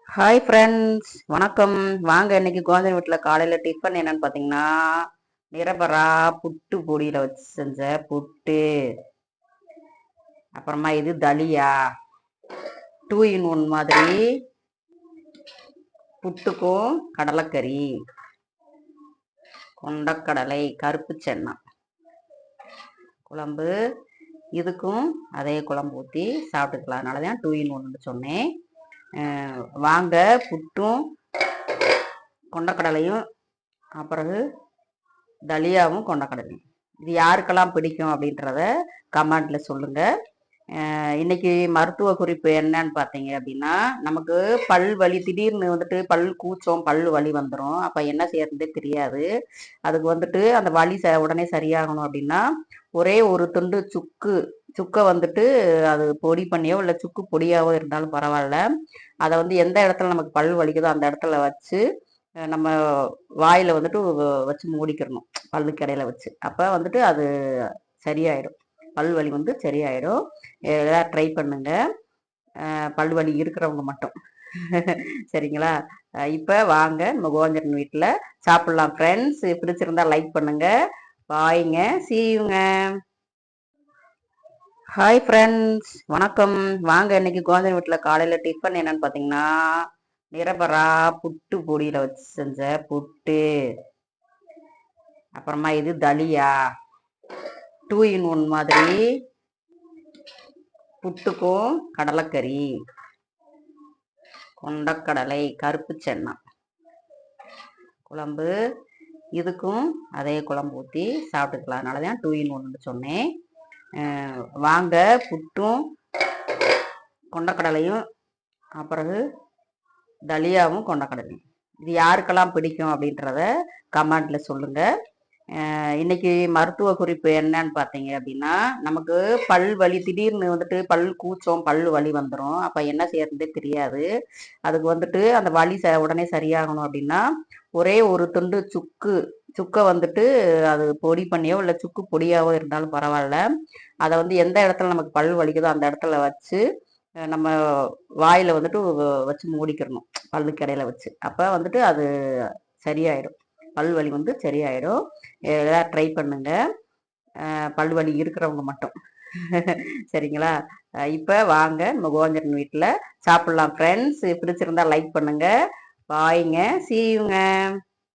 Hi friends, வணக்கம். வாங்க, இன்னைக்கு குழந்தை வீட்டில் காலையில் டிஃபன் என்னன்னு பார்த்தீங்கன்னா நிரபரா புட்டு பொடியில் வச்சு செஞ்ச புட்டு. அப்புறமா இது தலியா 2 in 1 மாதிரி புட்டுக்கும் கடலைக்கறி, கொண்டக்கடலை, கருப்பு சென்னா குழம்பு. இதுக்கும் அதே குழம்பு ஊற்றி சாப்பிட்டுக்கலாம். அதனால தான் 2 in 1 சொன்னேன். வாங்க, புட்டும் கொண்டக்கடலையும் அப்புறம் தலியாவும் கொண்டக்கடலையும் இது யாருக்கெல்லாம் பிடிக்கும் அப்படின்றத கமெண்ட்ல சொல்லுங்க. இன்னைக்கு மருத்துவ குறிப்பு என்னன்னு பார்த்தீங்க அப்படின்னா, நமக்கு பல் வலி திடீர்னு வந்துட்டு பல் கூச்சம், பல் வலி வந்துடும். அப்போ என்ன செய்யறதே தெரியாது. அதுக்கு வந்துட்டு அந்த வலி உடனே சரியாகணும் அப்படின்னா, ஒரே ஒரு துண்டு சுக்கை வந்துட்டு அது பொடி பண்ணியோ இல்லை சுக்கு பொடியாவோ இருந்தாலும் பரவாயில்ல. அதை வந்து எந்த இடத்துல நமக்கு பல் வலிக்குதோ அந்த இடத்துல வச்சு நம்ம வாயில வந்துட்டு வச்சு மூடிக்கிறணும், பல்லுக்கு இடையில வச்சு. அப்போ வந்துட்டு அது சரியாயிடும், பல் வலி வந்து சரியாயிடும். எதாவது ட்ரை பண்ணுங்க, பல் வலி இருக்கிறவங்க மட்டும். சரிங்களா? இப்போ வாங்க, நம்ம கோவஞ்சரன் வீட்டில் சாப்பிட்லாம். ஃப்ரெண்ட்ஸ், பிடிச்சிருந்தா லைக் பண்ணுங்க. பாய்ங்க, சீயுங்க. ஹாய் ஃப்ரெண்ட்ஸ், வணக்கம். வாங்க, இன்னைக்கு கோவஞ்சரன் வீட்டில் காலையில் டிஃபன் என்னன்னு பார்த்தீங்கன்னா நிரபரா புட்டு பொடியில் வச்சு செஞ்ச புட்டு. அப்புறமா இது தலியா 2 in 1 மாதிரி புட்டுக்கும் கடலைக்கறி, கொண்டக்கடலை, கருப்பு சென்னா குழம்பு. இதுக்கும் அதே குழம்பு ஊற்றி சாப்பிட்டுக்கலாம். அதனால தான் 2 in 1 சொன்னேன். வாங்க, புட்டும் கொண்டக்கடலையும் அப்புறம் தலியாவும் கொண்டக்கடலையும் இது யாருக்கெல்லாம் பிடிக்கும் அப்படின்றத கமெண்ட்ல சொல்லுங்க. இன்னைக்கு மருத்துவ குறிப்பு என்னன்னு பார்த்தீங்க அப்படின்னா, நமக்கு பல் வலி திடீர்னு வந்துட்டு பல் கூச்சம், பல் வலி வந்துடும். அப்போ என்ன செய்யறதே தெரியாது. அதுக்கு வந்துட்டு அந்த வலி உடனே சரியாகணும் அப்படின்னா, ஒரே ஒரு துண்டு சுக்கை வந்துட்டு அது பொடி பண்ணியோ இல்லை சுக்கு பொடியாவோ இருந்தாலும் பரவாயில்ல. அதை வந்து எந்த இடத்துல நமக்கு பல் வலிக்குதோ அந்த இடத்துல வச்சு நம்ம வாயில வந்துட்டு வச்சு மூடிக்கிறணும், பல்லுக்கு இடையில வச்சு. அப்போ வந்துட்டு அது சரியாயிடும், பல் வலி வந்து சரியாயிடும். எதாவது ட்ரை பண்ணுங்க, பல் வலி இருக்கிறவங்க மட்டும். சரிங்களா? இப்போ வாங்க, நம்ம கோவஞ்சரன் வீட்டில் சாப்பிட்லாம். ஃப்ரெண்ட்ஸ், பிடிச்சிருந்தா லைக் பண்ணுங்க. பாய்ங்க, சீயுங்க.